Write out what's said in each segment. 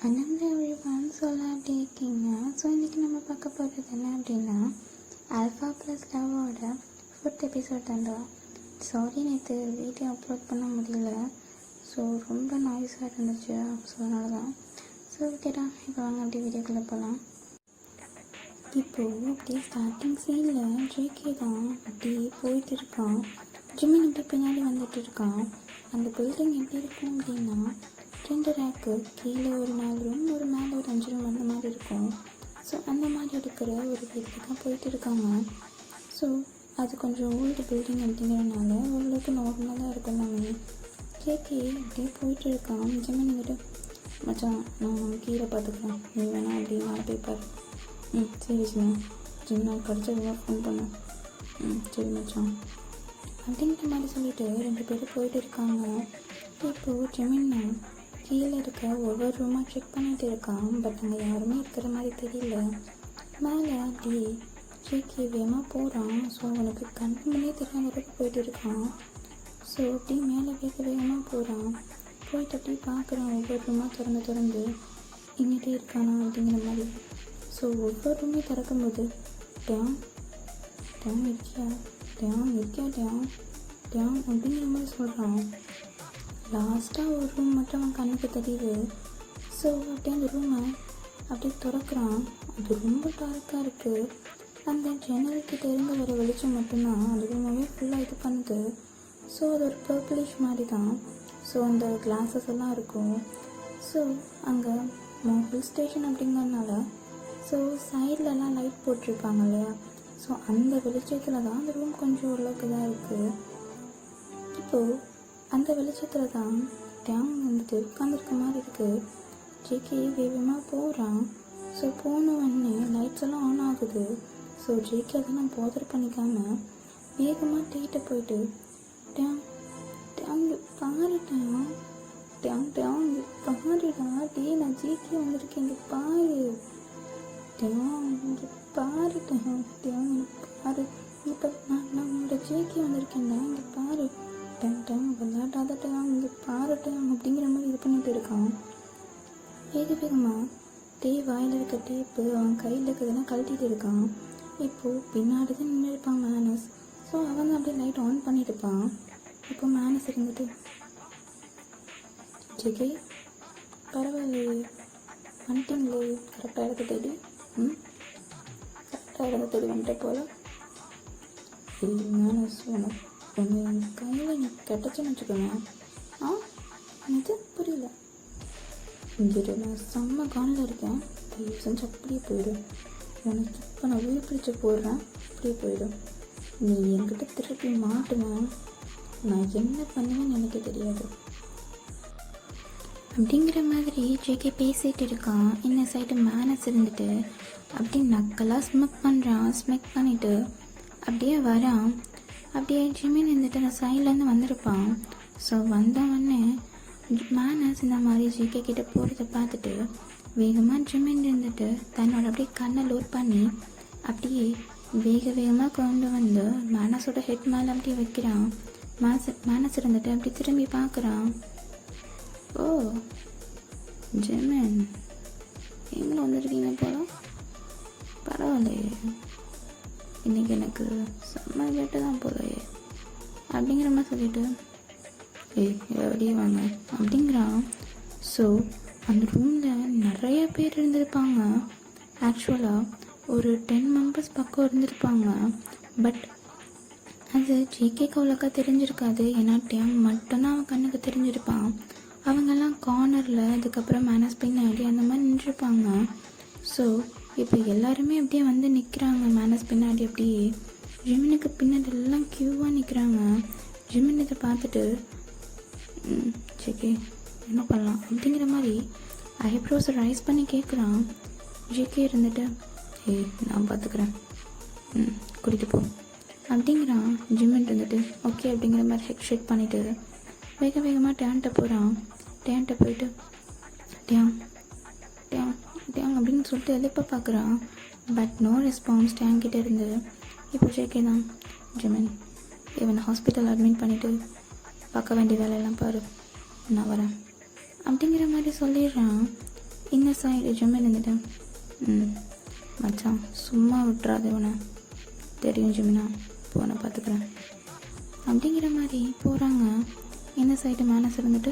அனந்த everyone சொல்ல அப்படி இருக்கீங்க. ஸோ இன்றைக்கி நம்ம பார்க்க போகிறது என்ன அப்படின்னா ஆல்ஃபா ப்ளஸ் லவ்வோட 4th எபிசோட் தாண்டா. சாரி நேற்று வீடியோ அப்லோட் பண்ண முடியல. ஸோ ரொம்ப நாய்ஸாக இருந்துச்சு. ஸோ அதனால தான். ஸோ ஓகேடா, இப்போ வாங்க அப்படியே வீடியோக்குள்ளே போகலாம். இப்போது அப்படியே ஸ்டார்டிங் சீனில் ஜேகே தான் அப்படியே போயிட்டு இருக்கான். ஜிம்மின் அப்படி பின்னாடி வந்துட்டு இருக்கான். அந்த பில்டிங் எப்படி இருக்கும் அப்படின்னா 2 ரேக்கு, கீழே ஒரு 4 ரூம், ஒரு மேலே ஒரு 5 ரூம் அந்த மாதிரி இருக்கும். ஸோ அந்த மாதிரி இருக்கிற ஒரு வீட்டுக்கு தான் போயிட்டு இருக்காங்க. ஸோ அது கொஞ்சம் ஓல்டு பில்டிங் அப்படிங்கிறனால ஓரளவுக்கு நார்மலாக தான் இருக்கும் எல்லாமே. கேக்கே அப்படியே போயிட்டு இருக்கான். ஜிம்மின் வந்துட்டு மச்சான் நான் கீழே பார்த்துக்கலாம், நீ வேணாம் அப்படி மேலே போய் பாரு. சரி ஜிம் நான் கிடச்சதுதான் ஃபோன் பண்ணேன். சரி மச்சான் அப்படின்ற மாதிரி சொல்லிட்டு 2 பேரும் போயிட்டு இருக்காங்க. இப்போது ஜிமின்னா கீழே இருக்க ஒவ்வொரு ரூமாக செக் பண்ணிகிட்டு இருக்கான். பட் அங்கே யாருமே இருக்கிற மாதிரி தெரியல. மேலே அப்படி ஜேகே வேகமாக போகிறான். ஸோ அவனுக்கு கண்ணுமே தெரியாத அளவுக்கு போயிட்டு இருக்கான். ஸோ அப்படி மேலே வேகமாக போகிறான். போயிட்டு அப்படி பார்க்குறான், ஒவ்வொரு ரூமாக திறந்து இங்கிட்டே இருக்கானா அப்படிங்கிற மாதிரி. ஸோ ஒவ்வொரு ரூமே திறக்கும்போது டேம் இருக்கியா டேம் அப்படிங்கிற மாதிரி சொல்கிறான். லாஸ்ட்டாக ஒரு ரூம் மட்டும் அவன் கண்ணுக்கு தெரியுது. ஸோ அப்படியே அந்த ரூமை அப்படியே திறக்கிறான். அது ரொம்ப டார்க்காக இருக்குது. அந்த ஜன்னல்கிட்ட இருந்து வர வெளிச்சம் மட்டும்தான் அந்த ரூமாவே ஃபுல்லாக இது பண்ணுது. ஸோ அது ஒரு பர்பிளிஷ் மாதிரி தான். ஸோ அந்த கிளாஸஸ் எல்லாம் இருக்கும். ஸோ அங்கே ஹில் ஸ்டேஷன் அப்படிங்கிறதுனால ஸோ சைட்லலாம் லைட் போட்டிருப்பாங்க இல்லையா. ஸோ அந்த வெளிச்சத்தில் தான் அந்த ரூம் கொஞ்சம் ஓரளவுக்கு தான் இருக்குது. இப்போது அந்த வெளிச்சத்தில் தான் டேம் வந்துட்டு உட்காந்துருக்க மாதிரி இருக்குது. ஜேகே வேகமாக போகிறான். ஸோ போன உடனே லைட்ஸ் எல்லாம் ஆன் ஆகுது. ஸோ ஜேகே அதெல்லாம் பாதர் பண்ணிக்காமல் வேகமாக டேட்ட போயிட்டு டேம் பாரு பாருடா டே, நான் ஜேகே வந்திருக்கேன் இங்கே பாரு இங்கே பாரு பாரு இப்போ நான் உங்களோட ஜேகே வந்திருக்கேன்டா இங்கே பாரு விளையாட்டாத இங்கே பாரு அப்படிங்கிற மாதிரி இது பண்ணிட்டு இருக்கான். வேகமாக வாயில் இருக்க டேப்பு அவன் கையில் இருக்கிறதெல்லாம் கழட்டிட்டு இருக்கான். இப்போது பின்னாடி தான் நின்று இருப்பான் மேனஸ். ஸோ அவன் அப்படியே லைட் ஆன் பண்ணிட்டு இருப்பான். இப்போ மேனஸ் இருந்துட்டு ஜேகே பரவாயில்லையே வந்துட்டிங்களே, கரெக்டாக இடத்த தேடி வந்துட்ட போல். மேனஸ் உங்கள் கையில் நீ கெட்டச்சுன்னு வச்சுக்கோங்க. இது புரியல. இங்கே நான் செம்ம காலில் இருக்கேன், தயவு செஞ்சு அப்படியே போயிடும். உனக்கு இப்போ நான் உயிர் பிடிச்சி போடுறேன், அப்படியே போயிடும். நீ என்கிட்ட திருப்பி மாட்டுவேன், நான் என்ன பண்ணுவேன்னு எனக்கு தெரியாது அப்படிங்கிற மாதிரி ஜேகே பேசிகிட்டு இருக்கான். இந்த சைடு மேனஸ் இருந்துட்டு அப்படி நக்கலாக ஸ்மெக் பண்ணிவிட்டு அப்படியே வரான். அப்படியே ஜிமின் இருந்துட்டு அந்த சைட்லேருந்து வந்திருப்பான். ஸோ வந்தவொடனே மேனஸ் இந்த மாதிரி ஜேகே கிட்டே போகிறத பார்த்துட்டு வேகமாக ஜிமின் இருந்துட்டு தன்னோட அப்படியே கண்ணை லோட் பண்ணி அப்படியே வேகமாக கொண்டு வந்து மேனஸோட ஹெட் மேலே அப்படியே வைக்கிறான். மேனஸ் இருந்துட்டு அப்படி திரும்பி பார்க்குறான். ஓ ஜிமின் எங்கே வந்துருக்கீங்க போல, பரவாயில்லையே, இன்றைக்கி எனக்கு செம்ம கேட்டு தான் போலையே அப்படிங்கிற மாதிரி சொல்லிட்டு வெளியே வாங்க அப்படிங்கிறான். ஸோ அந்த ரூமில் நிறைய பேர் இருந்திருப்பாங்க. ஆக்சுவலாக ஒரு 10 மெம்பர்ஸ் பக்கம் இருந்திருப்பாங்க. பட் அது ஜேகேக்கு அவ்வளோக்கா தெரிஞ்சிருக்காது. ஏன்னா டேம் மட்டும்தான் அவன் கண்ணுக்கு தெரிஞ்சிருப்பான். அவங்கெல்லாம் கார்னரில் அதுக்கப்புறம் மேனஸ் பின்னாடி அந்த மாதிரி நின்றுருப்பாங்க. ஸோ இப்போ எல்லாருமே அப்படியே வந்து நிற்கிறாங்க மேனஸ் பின்னாடி. அப்படியே ஜிமினுக்கு பின்னாடி எல்லாம் க்யூவாக நிற்கிறாங்க. ஜிமின் இதை பார்த்துட்டு ஜேகே என்ன பண்ணலாம் அப்படிங்கிற மாதிரி ஐப்ரோஸை ரைஸ் பண்ணி கேட்குறான். ஜேகே இருந்துட்டு நான் பார்த்துக்குறேன், கூட்டிகிட்டு போ அப்படிங்கிறான். ஜிமின் இருந்துட்டு ஓகே அப்படிங்கிற மாதிரி ஹெட் ஷேக் பண்ணிவிட்டு வேகமாக டேன்ட்ட போகிறான். டேன்ட்ட போயிட்டு டேன் அப்படின்னு சொல்லிட்டு எழுப்ப பார்க்குறான். பட் நோ ரெஸ்பான்ஸ் டேன்கிட்ட இருந்து. இப்போ ஜேகே தான் ஜிமின் இவனை ஹாஸ்பிட்டல் அட்மிட் பண்ணிவிட்டு பார்க்க வேண்டிய வேலையெல்லாம் பாரு, நான் வரேன் அப்படிங்கிற மாதிரி சொல்லிடுறான். இந்த சைடு ஜிம்மில் இருந்துட்டேன். மச்சான் சும்மா விட்டுறாது இவனை, தெரியும் ஜிமினா, போனை பார்த்துக்கிறேன் அப்படிங்கிற மாதிரி போகிறாங்க. இந்த சைடு மேனஸ் இருந்துட்டு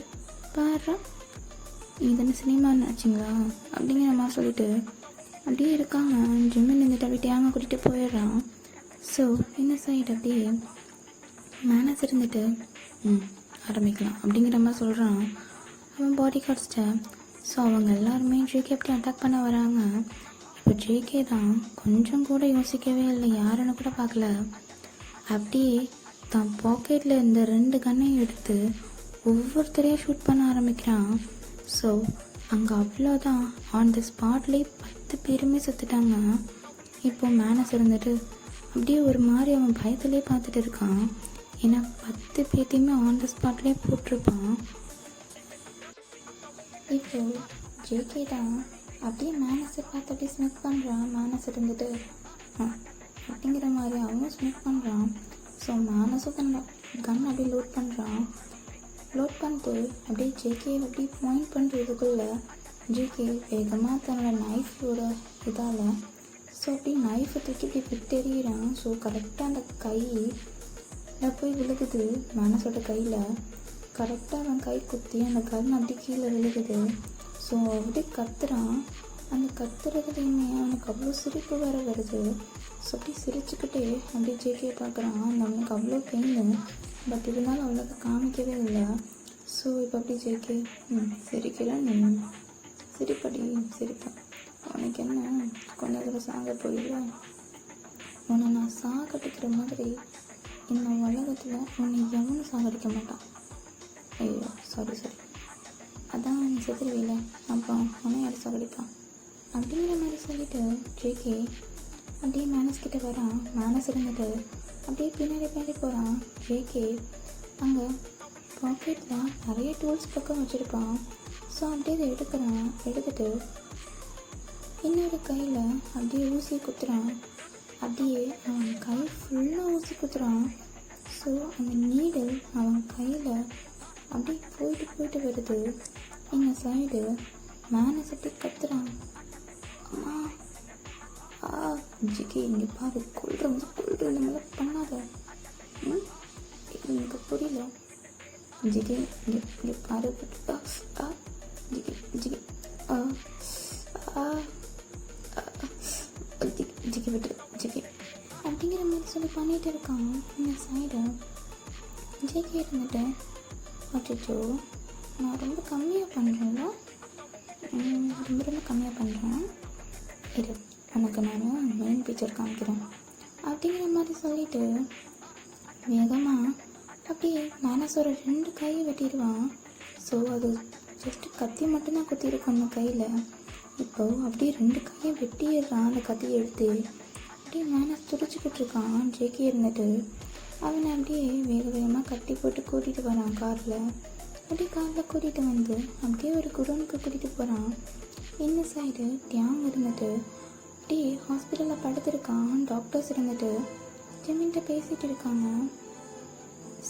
பாரு இதென்ன சினிமான்னு ஆச்சுங்களா அப்படிங்கிற மாதிரி சொல்லிட்டு அப்படியே இருக்காங்க. ஜிம்மில் இருந்துட்டு அப்படியே டேங்க கூட்டிகிட்டு போயிடுறான். ஸோ இந்த சைடு அப்படியே மேனஸ் இருந்துட்டு ஆரம்பிக்கலாம் அப்படிங்கிற மாதிரி சொல்கிறான். அவன் பாடி கார்ட்ஸ்ட்ட. ஸோ அவங்க எல்லாருமே ஜேகே அப்படி அட்டாக் பண்ண வராங்க. இப்போ ஜேகே தான் கொஞ்சம் கூட யோசிக்கவே இல்லை, யாருன்னு கூட பார்க்கல. அப்படியே தான் பாக்கெட்டில் இருந்த 2 கன்னையும் எடுத்து ஒவ்வொருத்தரையும் ஷூட் பண்ண ஆரம்பிக்கிறான். ஸோ அங்கே அவ்வளோதான், ஆன் த ஸ்பாட்லேயே 10 பேருமே செத்துட்டாங்க. இப்போது மேனஸ் இருந்துட்டு அப்படியே ஒரு மாதிரி அவன் பயத்துலேயே பார்த்துட்டு இருக்கான். ஏன்னா 10 பேர்த்தையுமே ஆன் த ஸ்பாட்லேயே போட்டிருப்பான். இப்போ ஜேகே தான் அப்படியே மேனஸை பார்த்து அப்படியே ஸ்மெக் பண்ணுறான். மேனஸ் இருந்துட்டு அப்படிங்கிற மாதிரி அவனும் ஸ்மெக் பண்ணுறான். ஸோ மேனஸும் கன் அப்படியே லோட் பண்ணுறான். லோட் பண்ணிட்டு அப்படியே ஜேகே அப்படியே பாயிண்ட் பண்ணுறதுக்குள்ளே ஜேகே வேகமாக தன்னோட நைஃபோட இதால் ஸோ அப்படி நைஃபை தூக்கி இப்படி விட்டெறிகிறான். ஸோ கரெக்டாக அந்த கையில் போய் விழுகுது. மேனஸோட கையில் கரெக்டாக அவன் கை குத்தி அந்த கன் அப்படி கீழே விழுகுது. ஸோ அப்படி கத்துறான். அந்த கத்துறதுலேயுமே அவனுக்கு அவ்வளோ சிரிப்பு வேறு வருது. ஸோ அப்படி சிரிச்சுக்கிட்டே அப்படியே ஜேகே பார்க்குறான். அந்த அவனுக்கு அவ்வளோ பெயின், பட் இதனால அவ்வளோக்கு காமிக்கவே இல்லை. ஸோ இப்போ அப்படி ஜேகே சிரிக்கிறேன், நீ சிரிப்படி சிரிப்பேன், உனக்கு என்ன கொஞ்சம் தூரம் சாக போயிடுவா, உன்னை நான் சாகடிக்கிற மாதிரி இந்த உலகத்தில் உன்னை எவனும் சாகடிக்க மாட்டான். ஐயோ சாரி அதான் நீ செத்துருவில்ல, அப்போ உன்னை யார் சாகடிப்பான் அப்படிங்கிற மாதிரி சொல்லிட்டு ஜேகே அப்படியே மேனஸ் கிட்ட வரான். மேனஸ் இருந்துட்டு அப்படியே பின்னாடி போகிறான். ஜேகே அங்கே பாக்கெட்டில் நிறைய டூல்ஸ் பக்கம் வச்சுருப்பான். ஸோ அப்படியே அதை எடுத்துட்டு இன்னொரு கையில் அப்படியே ஊசி குத்துறான். அப்படியே அவன் கை ஃபுல்லாக ஊசி குத்துறான். ஸோ அந்த நீடில் அவன் கையில் அப்படியே போயிட்டு வருது. இந்த சைடு மேனஸ் அப்படி கத்துறான். அம்மா ஜிகே இங்கே பாரு, கொள்ற இந்த மாதிரி பண்ணாத, எனக்கு புரியல. ஜிகே இங்கே பாரு, ஜிகே ஜிகே ஜிகே விட்டு ஜிகே அப்படிங்கிற மாதிரி சொல்லி பண்ணிகிட்டு இருக்கான். இந்த சைடு ஜிகே இருந்துட்டு அச்சோ நான் ரொம்ப கம்மியாக பண்ணுறேன்ல, ரொம்ப கம்மியாக பண்ணுறேன், இரு உனக்கு நான் மெயின் பிக்சர் காமிக்கிறேன் அப்படிங்கிற மாதிரி சொல்லிட்டு வேகமாக அப்படியே மேனஸோட 2 கையை வெட்டிடுவான். ஸோ அது ஜஸ்ட்டு கத்தி மட்டும்தான் குத்திருக்கும் அந்த கையில். இப்போது அப்படியே 2 கையை வெட்டிடுறான். அந்த கத்தியை எடுத்து அப்படியே மேனஸ் துடிச்சிக்கிட்டு இருக்கான். ஜேகே இருந்துட்டு அவனை அப்படியே வேகமாக கட்டி போட்டு கூட்டிகிட்டு வரான் காரில். அப்படியே காரில் கூட்டிகிட்டு வந்து அப்படியே ஒரு குடோனுக்கு கூட்டிகிட்டு போகிறான். இந்த சைடு தியாங் இருந்துட்டு அப்படியே ஹாஸ்பிட்டலில் படுத்திருக்கான். டாக்டர்ஸ் இருந்துட்டு ஜிம்மின்ட்ட பேசிகிட்டு இருக்காங்க.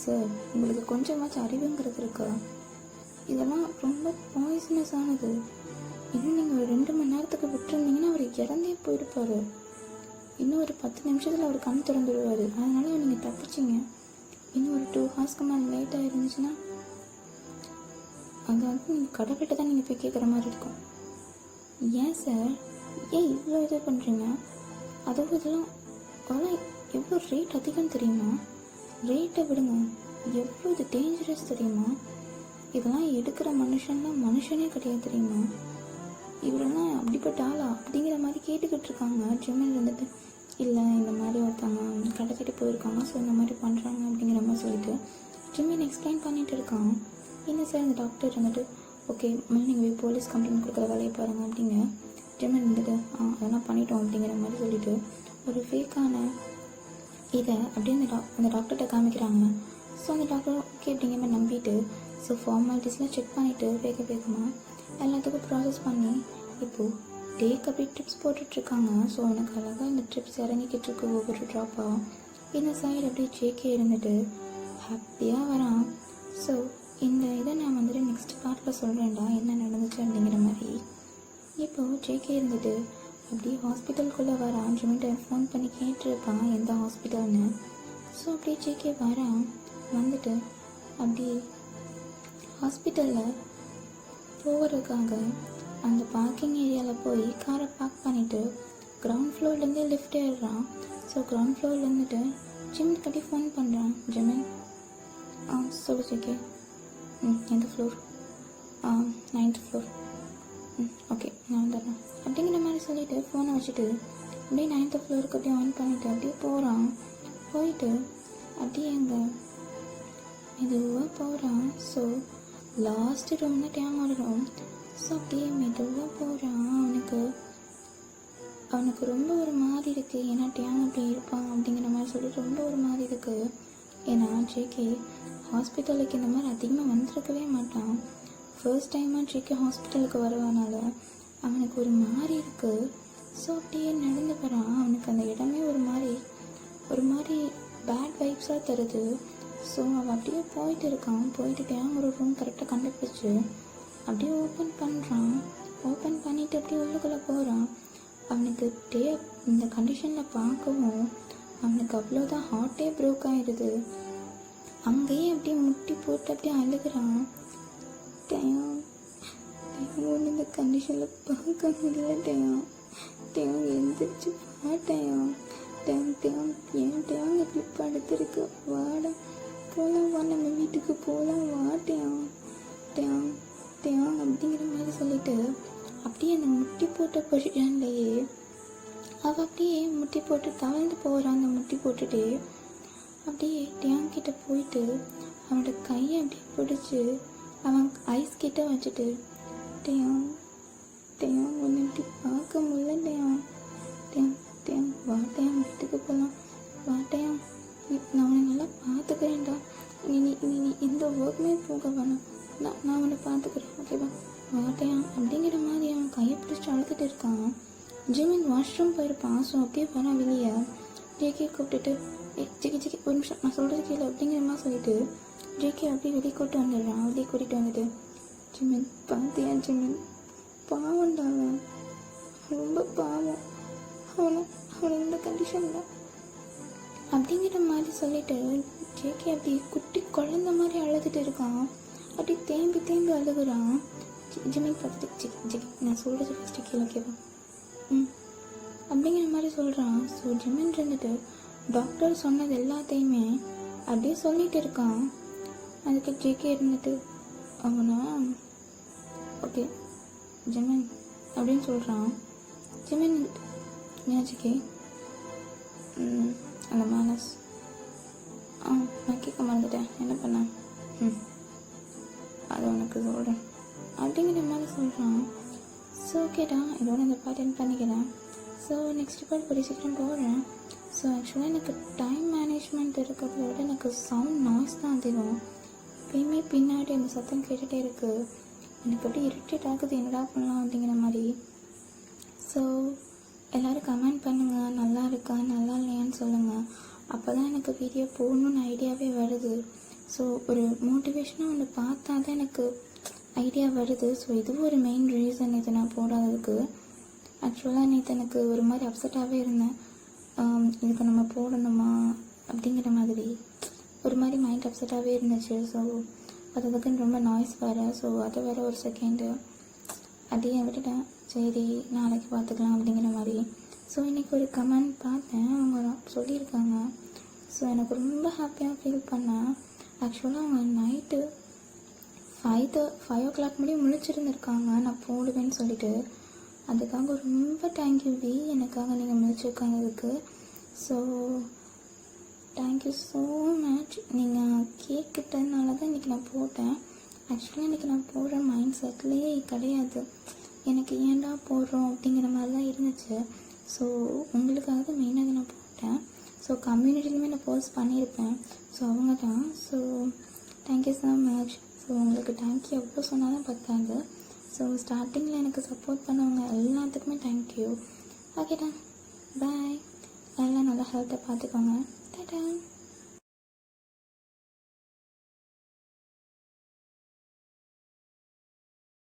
சார் உங்களுக்கு கொஞ்சமாச்சும் அறிவுங்கிறது இருக்கா, இதெல்லாம் ரொம்ப பாய்சனஸ் ஆனது, இன்னும் நீங்கள் ஒரு 2 மணி நேரத்துக்கு விட்டுருந்தீங்கன்னா அவர் இறந்தே போயிருப்பார், இன்னும் ஒரு 10 நிமிஷத்தில் அவர் கண் திறந்துடுவார், அதனால் நீங்கள் தப்பிச்சிங்க, இன்னும் ஒரு 2 ஹார்ஸ்க்கு மேலே லேட்டாக இருந்துச்சுன்னா அங்கே வந்து நீங்கள் கடவுள்கிட்ட தான் நீங்கள் போய் கேட்குற மாதிரி இருக்கும். ஏன் சார், ஏன் இவ்வளோ இது பண்ணுறீங்க, அதெல்லாம் எவ்வளோ ரேட் அதிகம் தெரியுமா, ரேட்டை விடுங்க, எவ்வளோ இது டேஞ்சரஸ் தெரியுமா, இதெல்லாம் எடுக்கிற மனுஷனே கிடையாது தெரியுமா, இவரெல்லாம் அப்படிப்பட்ட ஆளா அப்படிங்கிற மாதிரி கேட்டுக்கிட்டு இருக்காங்க. ஜிம்மில் இருந்துட்டு இல்லை இந்த மாதிரி ஒருத்தவங்க கடத்திட்டு போயிருக்காங்க, ஸோ இந்த மாதிரி பண்ணுறாங்க அப்படிங்கிற மாதிரி சொல்லிட்டு ஜிம்மின் எக்ஸ்பிளைன் பண்ணிகிட்டு இருக்கான். இந்த சார் இந்த டாக்டர் இருந்துட்டு ஓகே நீங்கள் போய் போலீஸ் கம்ப்ளைண்ட் கொடுக்குற வேலையை பாருங்கள் அப்படிங்க. ஜிம்மின் இருந்துட்டு அதெல்லாம் பண்ணிட்டோம் அப்படிங்கிற மாதிரி சொல்லிவிட்டு ஒரு ஃபேக்கான இதை அப்படியே அந்த டாக்டர்கிட்ட காமிக்கிறாங்க. ஸோ அந்த டாக்டர் ஓகே அப்படிங்கிற மாதிரி நம்பிட்டு ஸோ ஃபார்மாலிட்டிஸ்லாம் செக் பண்ணிவிட்டு வேகமாக எல்லாத்துக்கும் ப்ராசஸ் பண்ணி இப்போது டேக்கு அப்படி ட்ரிப்ஸ் போட்டுட்ருக்காங்க. ஸோ அவனுக்கு அழகாக இந்த ட்ரிப்ஸ் இறங்கிக்கிட்டு இருக்கு ஒவ்வொரு ட்ராப்பாக. இந்த சைடு அப்படியே ஜேகே இருந்துட்டு ஹாப்பியாக வரான். ஸோ இந்த இதை நான் வந்துட்டு நெக்ஸ்ட் பார்ட்டில் சொல்கிறேன்டா என்ன நடந்துச்சு அப்படிங்கிற மாதிரி. இப்போது ஜேகே இருந்துட்டு அப்படியே ஹாஸ்பிட்டலுக்குள்ளே வரான். ஜிமின்ட்ட ஃபோன் பண்ணி கேட்டிருப்பான் எந்த ஹாஸ்பிட்டல்னு. ஸோ அப்படியே ஜேகே வரான். வந்துட்டு அப்படியே ஹாஸ்பிட்டலில் போகிறதுக்காக அந்த பார்க்கிங் ஏரியாவில் போய் காரை பார்க் பண்ணிவிட்டு கிரவுண்ட் ஃப்ளோர்லேருந்தே லிஃப்ட் ஏறுறான். ஸோ கிரவுண்ட் ஃப்ளோரில் இருந்துட்டு ஜிமின் கட்டி ஃபோன் பண்ணுறான். ஜிமின் சொல்லு ஜேகே. எந்த ஃப்ளோர்? 9th floor. ஓகே நான் வந்துடுறேன் அப்படிங்கிற மாதிரி சொல்லிவிட்டு ஃபோனை வச்சுட்டு அப்படியே 9th ஃப்ளோருக்கு அப்படியே ஆன் பண்ணிவிட்டு அப்படியே போகிறான். போயிட்டு அப்படியே அங்கே மெதுவாக போகிறான். ஸோ லாஸ்ட்டு ரூம் தான் டேமோட ரூம். ஸோ அப்படியே மெதுவாக போகிறான். அவனுக்கு ரொம்ப ஒரு மாதிரி இருக்குது. ஏன்னா டேம் அப்படி இருப்பான் அப்படிங்கிற மாதிரி சொல்லிட்டு ரொம்ப ஒரு மாதிரி இருக்குது. ஏன்னா ஜேகே ஹாஸ்பிட்டலுக்கு இந்த மாதிரி அதிகமாக வந்திருக்கவே மாட்டான். ஃபர்ஸ்ட் டைமாக ஜேகே ஹாஸ்பிட்டலுக்கு வருவனால அவனுக்கு ஒரு மாதிரி இருக்குது. ஸோ அப்படியே நடந்து போகிறான். அவனுக்கு அந்த இடமே ஒரு மாதிரி பேட் வைப்ஸாக தருது. ஸோ அவன் அப்படியே போயிட்டு இருக்கான். போயிட்டு டேங்கோட ரூம் கரெக்டாக கண்டுபிடிச்சி அப்படியே ஓப்பன் பண்ணுறான். ஓப்பன் பண்ணிவிட்டு அப்படியே உள்ளுக்குள்ளே போகிறான். அவனுக்கு இந்த கண்டிஷனில் பார்க்கவும் அவனுக்கு அவ்வளோதான் ஹார்ட்டே ப்ரோக் ஆகிடுது. அங்கேயே அப்படியே முட்டி போட்டு அப்படியே அழுகிறான். ஒன்று இந்த கண்டிஷனில் பார்க்க முடியல. டேம் எழுந்திரிச்சு பாட்டேன். ஏன் இப்படி படுத்திருக்கு? வாடா போகலாம், வா நம்ம வீட்டுக்கு போகலாம், வாட்டேன் அப்படிங்கிற மாதிரி சொல்லிட்டு அப்படியே அந்த முட்டி போட்ட பொசிஷன்லேயே அவள் அப்படியே முட்டி போட்டு தவழ்ந்து போகிறான். அந்த முட்டி போட்டுட்டு அப்படியே டேங்கிட்ட போயிட்டு அவனோட கையை அப்படியே பிடிச்சி அவன் ஐஸ் கிட்ட வச்சுட்டு டேம் ஒன்று இப்படி பார்க்க முடியல. வாட்டையாம் வீட்டுக்கு போகலாம், வாட்டையாம் நான் உன்னை நல்லா பார்த்துக்கிறேன்டா. நீ எந்த ஒர்க்குமே போக வேணாம், நான் உன்னை பார்த்துக்கிறேன், ஓகேவா, வாட்டையாம் அப்படிங்கிற மாதிரி அவன் கையை பிடிச்சி அழுதுட்டு இருக்கான். ஜிமின் வாஷ்ரூம் போயிருப்பான். ஸோ அப்படியே வரான் வெளியே. ஜேகே கூப்பிட்டுட்டு ஜிகி ஒரு நிமிஷம் நான் சொல்கிறது கேளு அப்படிங்கிற மாதிரி சொல்லிட்டு ஜேகே அப்படியே வெளியே கூட்டிகிட்டு வந்துட்டு ஜிமின் பார்த்தியா ஜிமின், பாவம்டா அவன், ரொம்ப பாவம், அவனை இந்த கண்டிஷனில் அப்படிங்கிற மாதிரி சொல்லிட்டு ஜேகே அப்படி குட்டி குழந்த மாதிரி அழுதுட்டு இருக்கான். அப்படி தேம்பி அழுகுறான். ஜிமின் பார்த்துட்டு ஜிகி நான் சொல்கிறது ஃபஸ்ட்டு கேளு, ஓகேவா, அப்படிங்கிற மாதிரி சொல்கிறான். ஸோ ஜிமின் இருந்துட்டு டாக்டர் சொன்னது எல்லாத்தையுமே அப்படியே சொல்லிட்டு இருக்கான். அதுக்கு ஜேகே இருந்துட்டு அவனா ஓகே ஜிமின் அப்படின்னு சொல்கிறான். ஜிமின் ஏன் ஜேகே அந்த மேனஸ் நான் கேட்க மறந்துட்டேன், என்ன பண்ணேன், அது உனக்கு சொல்கிறேன் அப்படிங்கிற மாதிரி சொல்கிறான். ஸோ ஓகேடா, இதோட இந்த பார்ட் என் பண்ணிக்கிறேன். ஸோ நெக்ஸ்ட் பார்ட் கூடிய சீக்கிரம் போடுறேன். ஸோ ஆக்சுவலாக எனக்கு டைம் மேனேஜ்மெண்ட் இருக்கிறத விட எனக்கு சவுண்ட் நாய்ஸ் தான் அதிகம். எப்பயுமே பின்னாடி அந்த சத்தம் கேட்டுகிட்டே இருக்குது. எனக்கு அப்படியே இரிட்டேட் ஆகுது, என்னடா பண்ணலாம் அப்படிங்கிற மாதிரி. ஸோ எல்லோரும் கமெண்ட் பண்ணுங்கள், நல்லா இருக்கா நல்லா இல்லையான்னு சொல்லுங்கள். அப்போ தான் எனக்கு வீடியோ போடணுன்னு ஐடியாவே வருது. ஸோ ஒரு மோட்டிவேஷனாக ஒன்று பார்த்தா தான் எனக்கு ஐடியா வருது. ஸோ இதுவும் ஒரு மெயின் ரீசன் இது நான் போடாததுக்கு. ஆக்சுவலாக நேற்று எனக்கு ஒரு மாதிரி அப்செட்டாகவே இருந்தேன். இதுக்கு நம்ம போடணுமா அப்படிங்கிற மாதிரி ஒரு மாதிரி மைண்ட் அப்செட்டாகவே இருந்துச்சு. ஸோ அதுக்குன்னு ரொம்ப நாய்ஸ் வேறு. ஸோ அதை வேறு ஒரு செகண்டு அதையும் விட்டுட்டேன். சரி நாளைக்கு பார்த்துக்கலாம் அப்படிங்கிற மாதிரி. ஸோ இன்றைக்கி ஒரு கமெண்ட் பார்த்தேன், அவங்க சொல்லியிருக்காங்க. ஸோ எனக்கு ரொம்ப ஹாப்பியாக ஃபீல் பண்ணேன். ஆக்சுவலாக அவங்க நைட்டு 5 o'clock முடியும் முழிச்சிருந்துருக்காங்க நான் போடுவேன்னு சொல்லிட்டு. அதுக்காக ரொம்ப தேங்க்யூ வி, எனக்காக நீங்கள் முழிச்சிருக்காங்க. So thank you so much. நீங்கள் கேட்கிட்டதுனால தான் இன்றைக்கி நான் போட்டேன். ஆக்சுவலாக இன்றைக்கி நான் போடுற மைண்ட் செட்லேயே கிடையாது. எனக்கு ஏன்டா போடுறோம் அப்படிங்கிற மாதிரி தான் இருந்துச்சு. ஸோ உங்களுக்காக தான் மெயினாக நான் போட்டேன். ஸோ கம்யூனிட்டிலையுமே நான் போஸ்ட் பண்ணியிருப்பேன். ஸோ அவங்க தான். So thank you so much. So உங்களுக்கு தேங்க்யூ எவ்வளோ சொன்னாலும் பத்தாது. ஸோ ஸ்டார்டிங்கில் எனக்கு சப்போர்ட் பண்ணவங்க எல்லாத்துக்குமே தேங்க்யூ. ஓகேடா, பாய். எல்லாம் நல்லா ஹெல்த்தை பார்த்துக்கோங்க. டாடா.